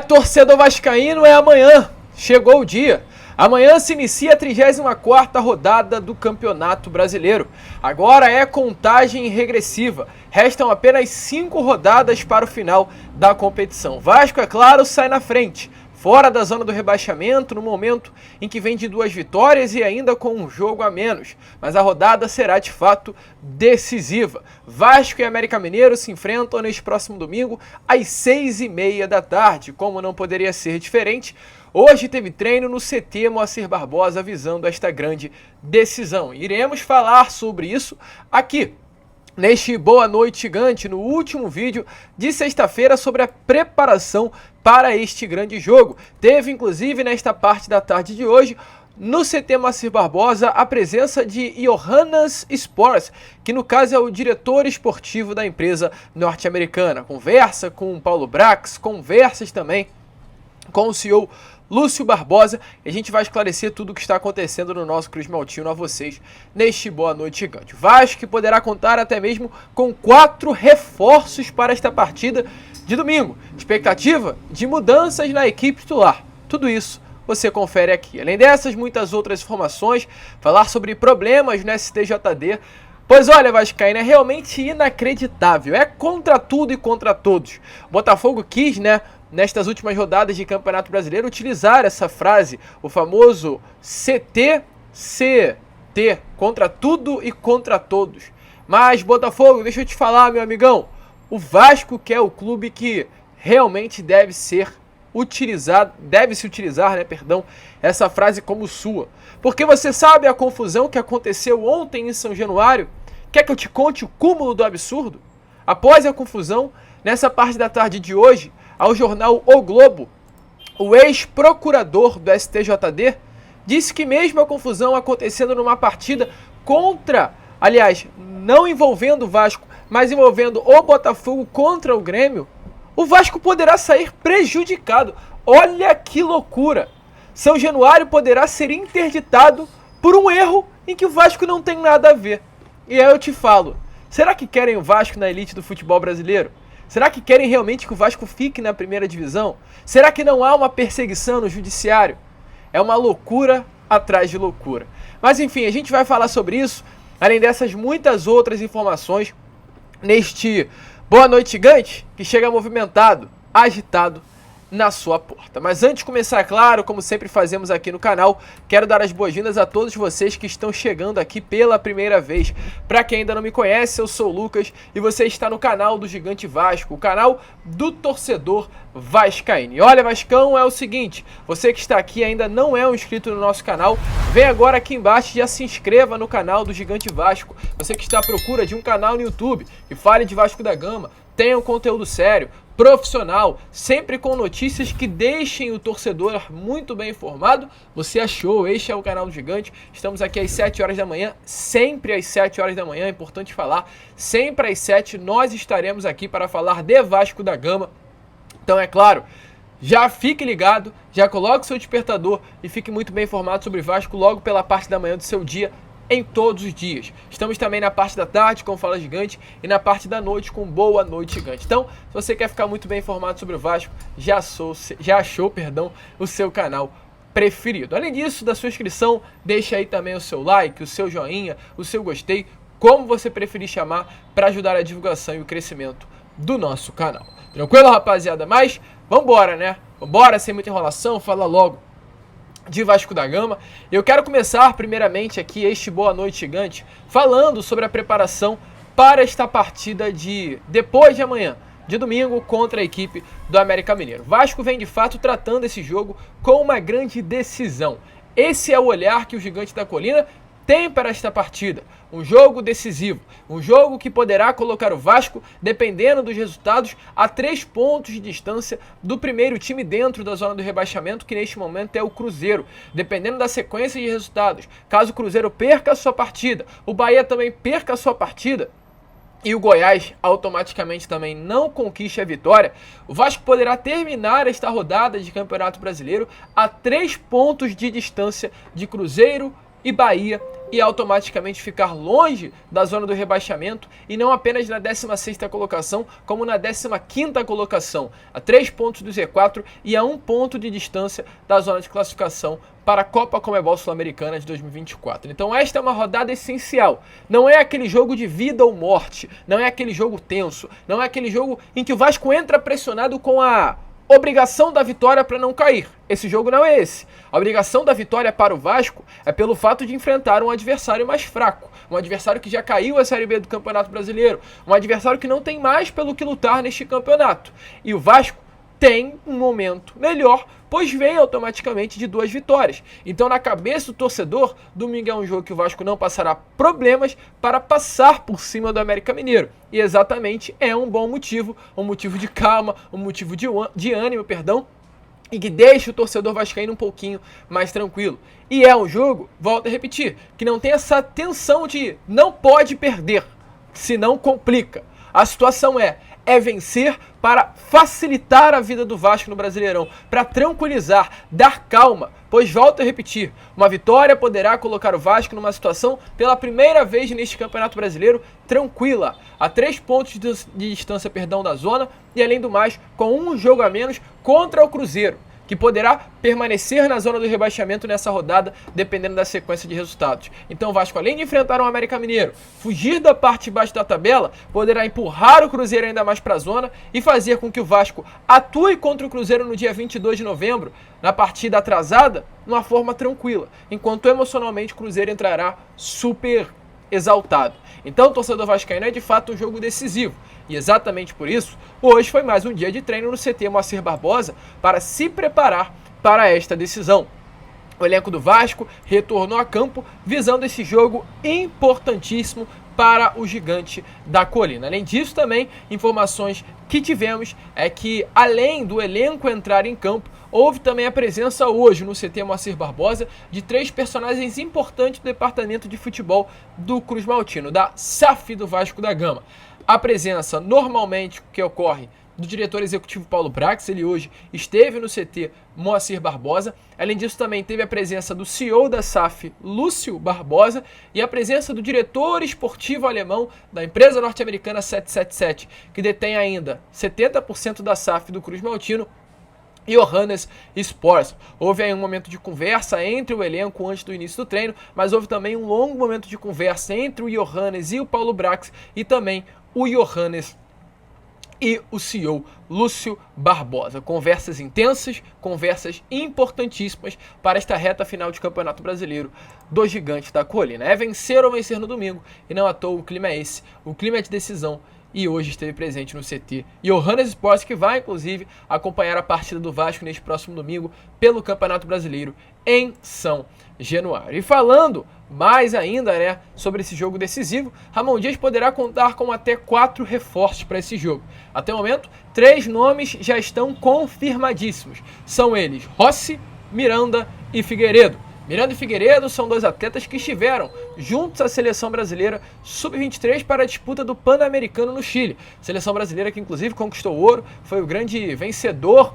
Torcedor vascaíno, é amanhã. Chegou o dia. Amanhã se inicia a 34ª rodada do Campeonato Brasileiro. Agora é contagem regressiva. Restam apenas 5 rodadas para o final da competição. Vasco, é claro, sai na frente, fora da zona do rebaixamento, no momento em que vem de 2 vitórias e ainda com um jogo a menos. Mas a rodada será de fato decisiva. Vasco e América Mineiro se enfrentam neste próximo domingo às 6h30 da tarde. Como não poderia ser diferente, hoje teve treino no CT Moacir Barbosa visando esta grande decisão. Iremos falar sobre isso aqui neste Boa Noite Gigante, no último vídeo de sexta-feira, sobre a preparação para este grande jogo. Teve inclusive nesta parte da tarde de hoje, no CT Moacir Barbosa, a presença de Johannes Sports, que no caso é o diretor esportivo da empresa norte-americana. Conversa com o Paulo Brax, conversas também com o CEO Lúcio Barbosa, e a gente vai esclarecer tudo o que está acontecendo no nosso Cruz Maltino a vocês neste Boa Noite Gigante. Vasco que poderá contar até mesmo com 4 reforços para esta partida de domingo. Expectativa de mudanças na equipe titular. Tudo isso você confere aqui. Além dessas, muitas outras informações, falar sobre problemas no STJD. Pois olha, vascaíno, é realmente inacreditável. É contra tudo e contra todos. O Botafogo quis, nestas últimas rodadas de Campeonato Brasileiro, utilizar essa frase, o famoso CT, contra tudo e contra todos. Mas, Botafogo, deixa eu te falar, meu amigão, o Vasco, que é o clube que realmente deve se utilizar, essa frase como sua. Porque você sabe a confusão que aconteceu ontem em São Januário? Quer que eu te conte o cúmulo do absurdo? Após a confusão, nessa parte da tarde de hoje, ao jornal O Globo, o ex-procurador do STJD disse que mesmo a confusão acontecendo numa partida não envolvendo o Vasco, mas envolvendo o Botafogo contra o Grêmio, o Vasco poderá sair prejudicado. Olha que loucura! São Januário poderá ser interditado por um erro em que o Vasco não tem nada a ver. E aí eu te falo, será que querem o Vasco na elite do futebol brasileiro? Será que querem realmente que o Vasco fique na primeira divisão? Será que não há uma perseguição no judiciário? É uma loucura atrás de loucura. Mas enfim, a gente vai falar sobre isso, além dessas muitas outras informações, neste Boa Noite Gigante, que chega movimentado, agitado na sua porta. Mas antes de começar, claro, como sempre fazemos aqui no canal, quero dar as boas-vindas a todos vocês que estão chegando aqui pela primeira vez. Para quem ainda não me conhece, eu sou o Lucas e você está no canal do Gigante Vasco, o canal do torcedor vascaíno. E olha, Vascão, é o seguinte, você que está aqui e ainda não é um inscrito no nosso canal, vem agora aqui embaixo e já se inscreva no canal do Gigante Vasco. Você que está à procura de um canal no YouTube que fale de Vasco da Gama, tenha um conteúdo sério, profissional, sempre com notícias que deixem o torcedor muito bem informado, você achou, este é o canal do Gigante. Estamos aqui às 7 horas da manhã, sempre às 7 horas da manhã, é importante falar, sempre às 7 nós estaremos aqui para falar de Vasco da Gama. Então é claro, já fique ligado, já coloque seu despertador e fique muito bem informado sobre Vasco logo pela parte da manhã do seu dia, em todos os dias. Estamos também na parte da tarde com Fala Gigante e na parte da noite com Boa Noite Gigante. Então, se você quer ficar muito bem informado sobre o Vasco, já achou o seu canal preferido. Além disso, da sua inscrição, deixa aí também o seu like, o seu joinha, o seu gostei, como você preferir chamar, para ajudar a divulgação e o crescimento do nosso canal. Tranquilo, rapaziada? Mas vambora, Vambora, sem muita enrolação, fala logo de Vasco da Gama. Eu quero começar primeiramente aqui este Boa Noite Gigante falando sobre a preparação para esta partida de depois de amanhã, de domingo, contra a equipe do América Mineiro. Vasco vem de fato tratando esse jogo com uma grande decisão. Esse é o olhar que o Gigante da Colina tem para esta partida. Um jogo decisivo, um jogo que poderá colocar o Vasco, dependendo dos resultados, a 3 pontos de distância do primeiro time dentro da zona do rebaixamento, que neste momento é o Cruzeiro. Dependendo da sequência de resultados, caso o Cruzeiro perca a sua partida, o Bahia também perca a sua partida, e o Goiás automaticamente também não conquiste a vitória, o Vasco poderá terminar esta rodada de Campeonato Brasileiro a 3 pontos de distância de Cruzeiro e Bahia e automaticamente ficar longe da zona do rebaixamento e não apenas na 16ª colocação, como na 15ª colocação, a 3 pontos do Z4 e a 1 ponto de distância da zona de classificação para a Copa Conmebol Sul-Americana de 2024. Então esta é uma rodada essencial, não é aquele jogo de vida ou morte, não é aquele jogo tenso, não é aquele jogo em que o Vasco entra pressionado com a obrigação da vitória para não cair. Esse jogo não é esse. A obrigação da vitória para o Vasco é pelo fato de enfrentar um adversário mais fraco, um adversário que já caiu a Série B do Campeonato Brasileiro, um adversário que não tem mais pelo que lutar neste campeonato. E o Vasco tem um momento melhor, pois vem automaticamente de 2 vitórias. Então, na cabeça do torcedor, domingo é um jogo que o Vasco não passará problemas para passar por cima do América Mineiro. E exatamente é um bom motivo, um motivo de calma, um motivo de ânimo, e que deixa o torcedor vascaíno um pouquinho mais tranquilo. E é um jogo, volto a repetir, que não tem essa tensão de não pode perder, senão complica. A situação é vencer para facilitar a vida do Vasco no Brasileirão, para tranquilizar, dar calma, pois volto a repetir, uma vitória poderá colocar o Vasco numa situação pela primeira vez neste Campeonato Brasileiro tranquila, a 3 pontos de distância da zona e além do mais com um jogo a menos contra o Cruzeiro, que poderá permanecer na zona do rebaixamento nessa rodada, dependendo da sequência de resultados. Então o Vasco, além de enfrentar o América Mineiro, fugir da parte de baixo da tabela, poderá empurrar o Cruzeiro ainda mais para a zona e fazer com que o Vasco atue contra o Cruzeiro no dia 22 de novembro, na partida atrasada, de uma forma tranquila, enquanto emocionalmente o Cruzeiro entrará super exaltado. Então o torcedor vascaíno é de fato um jogo decisivo. E exatamente por isso, hoje foi mais um dia de treino no CT Moacir Barbosa para se preparar para esta decisão. O elenco do Vasco retornou a campo visando esse jogo importantíssimo para o Gigante da Colina. Além disso, também, informações que tivemos é que, além do elenco entrar em campo, houve também a presença hoje no CT Moacir Barbosa de 3 personagens importantes do departamento de futebol do Cruz Maltino, da SAF do Vasco da Gama. A presença normalmente que ocorre do diretor executivo Paulo Brax, ele hoje esteve no CT Moacir Barbosa. Além disso, também teve a presença do CEO da SAF, Lúcio Barbosa, e a presença do diretor esportivo alemão da empresa norte-americana 777, que detém ainda 70% da SAF do Cruz Maltino, Johannes Sports. Houve aí um momento de conversa entre o elenco antes do início do treino, mas houve também um longo momento de conversa entre o Johannes e o Paulo Brax e também o Johannes e o CEO Lúcio Barbosa. Conversas intensas, conversas importantíssimas para esta reta final de Campeonato Brasileiro do Gigante da Colina. É vencer ou vencer no domingo, e não à toa o clima é esse, o clima é de decisão, e hoje esteve presente no CT. E o Johannes Sports, que vai inclusive acompanhar a partida do Vasco neste próximo domingo pelo Campeonato Brasileiro em São Januário. E falando mais ainda, sobre esse jogo decisivo, Ramon Dias poderá contar com até 4 reforços para esse jogo. Até o momento, 3 nomes já estão confirmadíssimos. São eles Rossi, Miranda e Figueiredo. Miranda e Figueiredo são 2 atletas que estiveram juntos à seleção brasileira sub-23 para a disputa do Pan-Americano no Chile. Seleção brasileira que inclusive conquistou ouro, foi o grande vencedor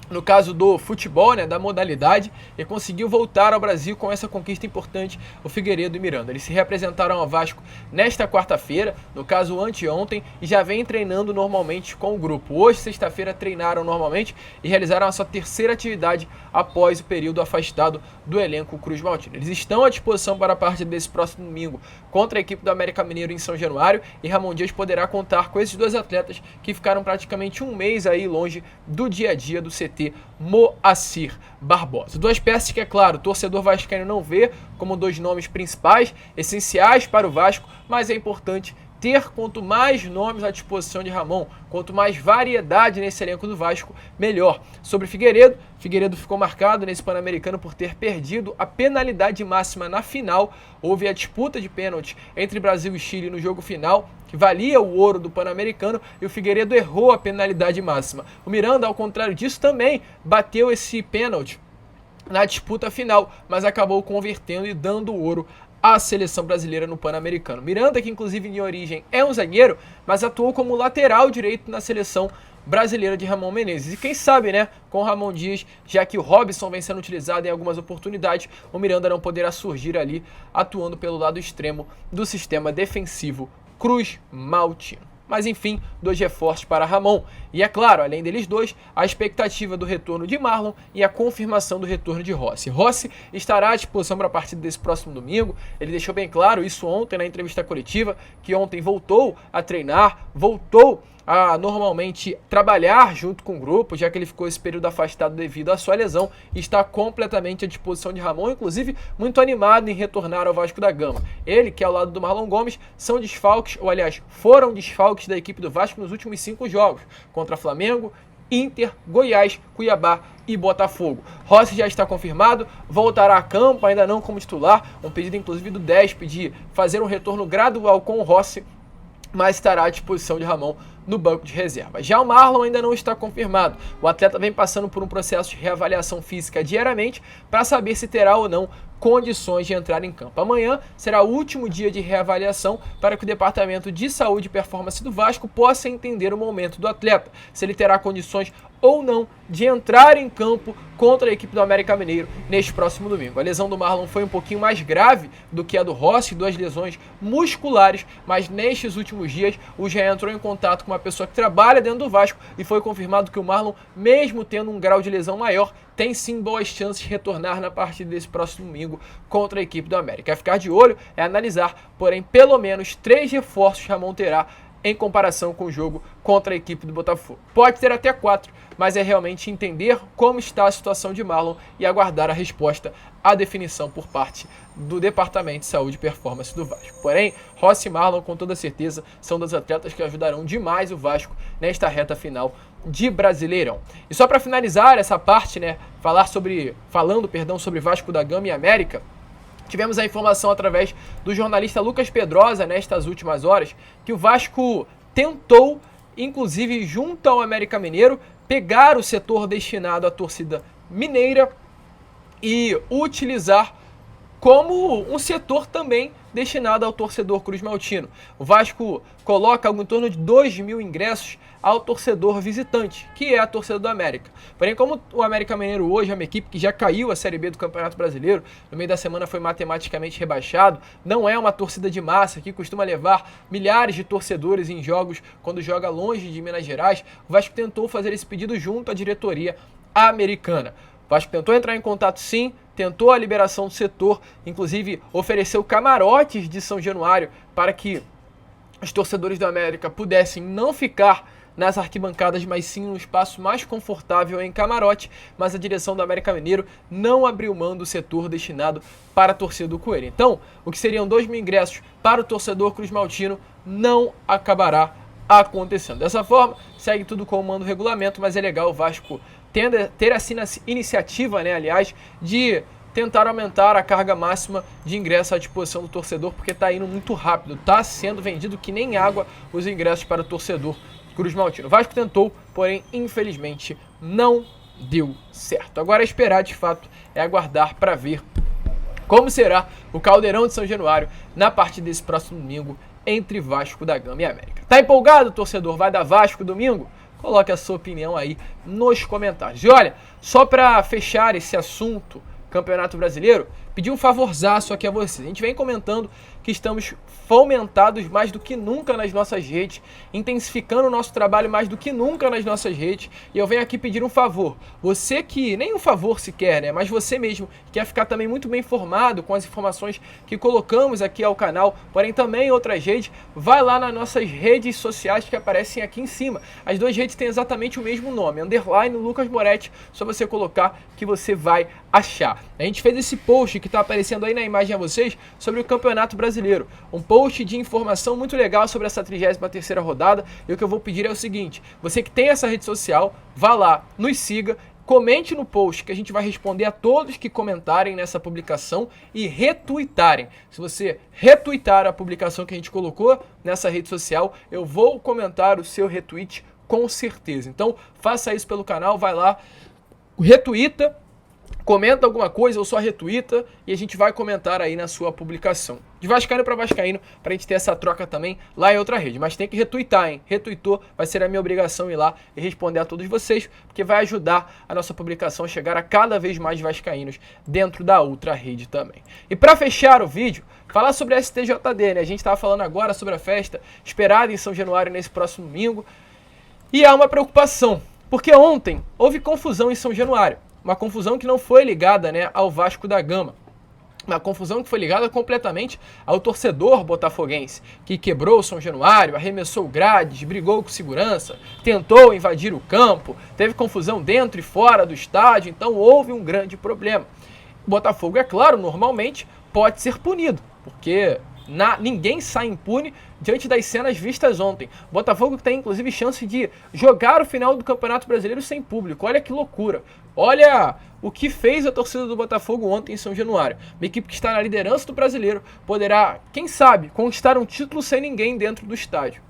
no caso do futebol, da modalidade, e conseguiu voltar ao Brasil com essa conquista importante, o Figueiredo e Miranda. Eles se representaram ao Vasco nesta quarta-feira, no caso anteontem, e já vem treinando normalmente com o grupo. Hoje, sexta-feira, treinaram normalmente e realizaram a sua terceira atividade após o período afastado do elenco Cruz Maltino. Eles estão à disposição para a partida desse próximo domingo contra a equipe do América Mineiro em São Januário, e Ramon Dias poderá contar com esses 2 atletas que ficaram praticamente um mês aí longe do dia a dia do CT Moacir Barbosa. 2 peças que, é claro, o torcedor vascaíno não vê como 2 nomes principais, essenciais para o Vasco, mas é importante ter quanto mais nomes à disposição de Ramon, quanto mais variedade nesse elenco do Vasco, melhor. Sobre Figueiredo, Figueiredo ficou marcado nesse Pan-Americano por ter perdido a penalidade máxima na final. Houve a disputa de pênalti entre Brasil e Chile no jogo final, que valia o ouro do Pan-Americano, e o Figueiredo errou a penalidade máxima. O Miranda, ao contrário disso, também bateu esse pênalti na disputa final, mas acabou convertendo e dando o ouro à seleção brasileira no Pan-Americano. Miranda, que inclusive em origem é um zagueiro, mas atuou como lateral direito na seleção brasileira de Ramon Menezes. E quem sabe, né, com o Ramon Dias, já que o Robson vem sendo utilizado em algumas oportunidades, o Miranda não poderá surgir ali atuando pelo lado extremo do sistema defensivo cruz-maltino. Mas enfim, 2 reforços para Ramon. E é claro, além deles dois, a expectativa do retorno de Marlon e a confirmação do retorno de Rossi. Rossi estará à disposição para a partida desse próximo domingo. Ele deixou bem claro isso ontem na entrevista coletiva, que ontem voltou a treinar, voltou a normalmente trabalhar junto com o grupo, já que ele ficou esse período afastado devido à sua lesão, e está completamente à disposição de Ramon, inclusive muito animado em retornar ao Vasco da Gama. Ele, que é ao lado do Marlon Gomes, são desfalques, ou aliás, foram desfalques da equipe do Vasco nos últimos 5 jogos, contra Flamengo, Inter, Goiás, Cuiabá e Botafogo. Rossi já está confirmado, voltará a campo, ainda não como titular, um pedido inclusive do 10, pedir fazer um retorno gradual com o Rossi, mas estará à disposição de Ramon no banco de reserva. Já o Marlon ainda não está confirmado. O atleta vem passando por um processo de reavaliação física diariamente para saber se terá ou não condições de entrar em campo. Amanhã será o último dia de reavaliação para que o Departamento de Saúde e Performance do Vasco possa entender o momento do atleta, se ele terá condições ou não de entrar em campo contra a equipe do América Mineiro neste próximo domingo. A lesão do Marlon foi um pouquinho mais grave do que a do Rossi, 2 lesões musculares, mas nestes últimos dias o GE entrou em contato com uma pessoa que trabalha dentro do Vasco e foi confirmado que o Marlon, mesmo tendo um grau de lesão maior, tem sim boas chances de retornar na partida desse próximo domingo contra a equipe do América. É ficar de olho, é analisar, porém pelo menos 3 reforços Ramon terá em comparação com o jogo contra a equipe do Botafogo. Pode ter até 4, mas é realmente entender como está a situação de Marlon e aguardar a resposta à definição por parte do Departamento de Saúde e Performance do Vasco. Porém, Rossi e Marlon, com toda certeza, são dos atletas que ajudarão demais o Vasco nesta reta final de Brasileirão. E só para finalizar essa parte, né, falando sobre Vasco da Gama e América, tivemos a informação através do jornalista Lucas Pedrosa nestas últimas horas que o Vasco tentou, inclusive junto ao América Mineiro, pegar o setor destinado à torcida mineira e utilizar como um setor também destinado ao torcedor cruz-maltino. O Vasco coloca algo em torno de 2.000 ingressos ao torcedor visitante, que é a torcida do América. Porém, como o América Mineiro hoje é uma equipe que já caiu a Série B do Campeonato Brasileiro, no meio da semana foi matematicamente rebaixado, não é uma torcida de massa que costuma levar milhares de torcedores em jogos quando joga longe de Minas Gerais, o Vasco tentou fazer esse pedido junto à diretoria americana. O Vasco tentou entrar em contato sim, tentou a liberação do setor, inclusive ofereceu camarotes de São Januário para que os torcedores do América pudessem não ficar nas arquibancadas, mas sim num espaço mais confortável em camarote, mas a direção do América Mineiro não abriu mão do setor destinado para a torcida do Coelho. Então, o que seriam 2.000 ingressos para o torcedor cruz-maltino não acabará acontecendo. Dessa forma, segue tudo como manda o regulamento, mas é legal o Vasco ter essa iniciativa, né, aliás, de tentar aumentar a carga máxima de ingresso à disposição do torcedor, porque está indo muito rápido, está sendo vendido que nem água os ingressos para o torcedor cruz-maltino. O Vasco tentou, porém, infelizmente, não deu certo. Agora, esperar, de fato, é aguardar para ver como será o Caldeirão de São Januário na partida desse próximo domingo entre Vasco da Gama e América. Tá empolgado, torcedor? Vai dar Vasco domingo? Coloque a sua opinião aí nos comentários. E olha, só para fechar esse assunto, Campeonato Brasileiro, pedir um favorzaço aqui a vocês. A gente vem comentando que estamos fomentados mais do que nunca nas nossas redes, intensificando o nosso trabalho mais do que nunca nas nossas redes, e eu venho aqui pedir um favor. Você que, nem um favor sequer, né, mas você mesmo, quer ficar também muito bem informado com as informações que colocamos aqui ao canal, porém também em outras redes, vai lá nas nossas redes sociais que aparecem aqui em cima. As 2 redes têm exatamente o mesmo nome, _ Lucas Moretti, só você colocar que você vai achar. A gente fez esse post que está aparecendo aí na imagem a vocês sobre o Campeonato Brasileiro. Um post de informação muito legal sobre essa 33ª rodada. E o que eu vou pedir é o seguinte: você que tem essa rede social, vá lá, nos siga, comente no post que a gente vai responder a todos que comentarem nessa publicação e retweetarem. Se você retweetar a publicação que a gente colocou nessa rede social, eu vou comentar o seu retweet com certeza. Então faça isso pelo canal, vai lá, retweeta, comenta alguma coisa ou só retuita e a gente vai comentar aí na sua publicação. De vascaíno para vascaíno, pra gente ter essa troca também lá em outra rede. Mas tem que retuitar, hein? Retuitou, vai ser a minha obrigação ir lá e responder a todos vocês, porque vai ajudar a nossa publicação a chegar a cada vez mais vascaínos dentro da outra rede também. E para fechar o vídeo, falar sobre a STJD, né? A gente estava falando agora sobre a festa esperada em São Januário nesse próximo domingo. E há uma preocupação, porque ontem houve confusão em São Januário. Uma confusão que não foi ligada, né, ao Vasco da Gama. Uma confusão que foi ligada completamente ao torcedor botafoguense, que quebrou o São Januário, arremessou grades, brigou com segurança, tentou invadir o campo, teve confusão dentro e fora do estádio, então houve um grande problema. O Botafogo, é claro, normalmente pode ser punido, porque ninguém sai impune diante das cenas vistas ontem. O Botafogo tem inclusive chance de jogar o final do Campeonato Brasileiro sem público. Olha que loucura. Olha o que fez a torcida do Botafogo ontem em São Januário. Uma equipe que está na liderança do Brasileiro poderá, quem sabe, conquistar um título sem ninguém dentro do estádio.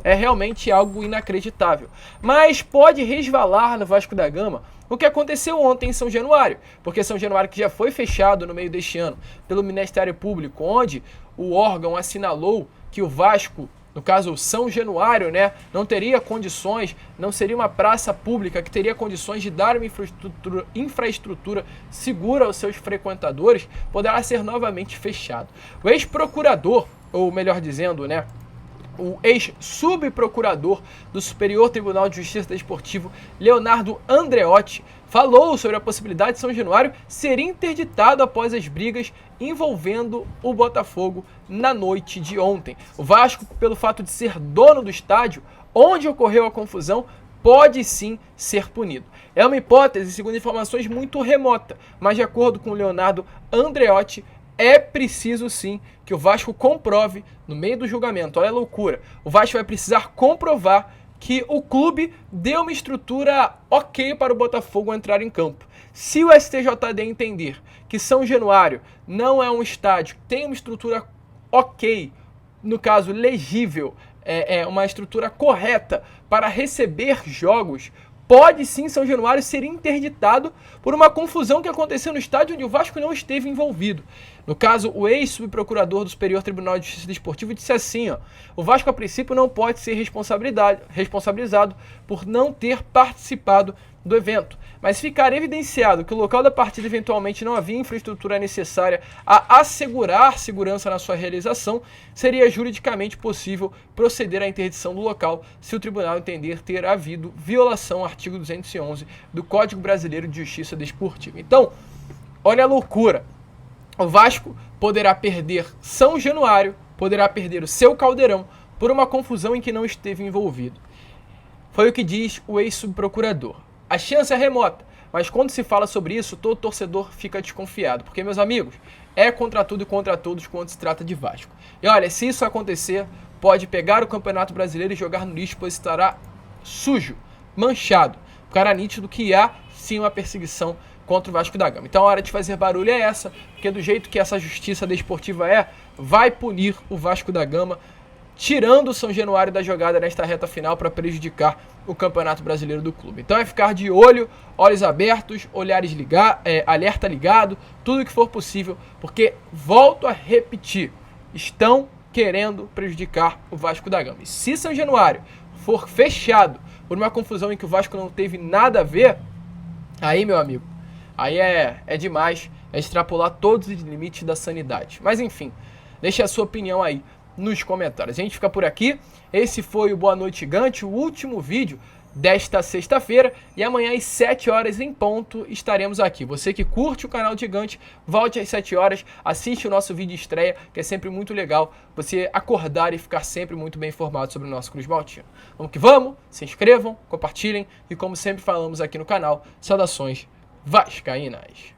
É realmente algo inacreditável. Mas pode resvalar no Vasco da Gama o que aconteceu ontem em São Januário. Porque São Januário, que já foi fechado no meio deste ano pelo Ministério Público, onde o órgão assinalou que o Vasco, no caso o São Januário, né, não teria condições, não seria uma praça pública que teria condições de dar uma infraestrutura segura aos seus frequentadores, poderá ser novamente fechado. O ex-procurador, ou melhor dizendo, né, o ex-subprocurador do Superior Tribunal de Justiça Desportivo, Leonardo Andreotti, falou sobre a possibilidade de São Januário ser interditado após as brigas envolvendo o Botafogo na noite de ontem. O Vasco, pelo fato de ser dono do estádio onde ocorreu a confusão, pode sim ser punido. É uma hipótese, segundo informações, muito remota, mas de acordo com Leonardo Andreotti, é preciso sim que o Vasco comprove no meio do julgamento. Olha a loucura. O Vasco vai precisar comprovar que o clube deu uma estrutura ok para o Botafogo entrar em campo. Se o STJD entender que São Januário não é um estádio que tem uma estrutura ok, no caso legível, uma estrutura correta para receber jogos, pode sim São Januário ser interditado por uma confusão que aconteceu no estádio onde o Vasco não esteve envolvido. No caso, o ex-subprocurador do Superior Tribunal de Justiça Desportivo disse assim, ó, o Vasco a princípio não pode ser responsabilizado por não ter participado do evento, mas ficar evidenciado que o local da partida eventualmente não havia infraestrutura necessária a assegurar segurança na sua realização, seria juridicamente possível proceder à interdição do local se o tribunal entender ter havido violação ao artigo 211 do Código Brasileiro de Justiça Desportiva. Então, olha a loucura. O Vasco poderá perder São Januário, poderá perder o seu Caldeirão por uma confusão em que não esteve envolvido. Foi o que diz o ex-subprocurador. A chance é remota, mas quando se fala sobre isso, todo torcedor fica desconfiado. Porque, meus amigos, é contra tudo e contra todos quando se trata de Vasco. E olha, se isso acontecer, pode pegar o Campeonato Brasileiro e jogar no lixo, pois estará sujo, manchado. Ficará nítido que há, sim, uma perseguição contra o Vasco da Gama. Então a hora de fazer barulho é essa, porque do jeito que essa justiça desportiva vai punir o Vasco da Gama, tirando o São Januário da jogada nesta reta final para prejudicar o Campeonato Brasileiro do clube. Então é ficar de olho, olhos abertos, alerta ligado, tudo o que for possível, porque, volto a repetir, estão querendo prejudicar o Vasco da Gama. E se São Januário for fechado por uma confusão em que o Vasco não teve nada a ver, aí, meu amigo, aí é demais, é extrapolar todos os limites da sanidade. Mas enfim, deixe a sua opinião aí nos comentários. A gente fica por aqui. Esse foi o Boa Noite Gigante, o último vídeo desta sexta-feira. E amanhã às 7 horas em ponto estaremos aqui. Você que curte o canal Gigante, volte às 7 horas, assiste o nosso vídeo estreia, que é sempre muito legal você acordar e ficar sempre muito bem informado sobre o nosso Cruz Maltino. Vamos que vamos, se inscrevam, compartilhem e, como sempre falamos aqui no canal, saudações vascaínas.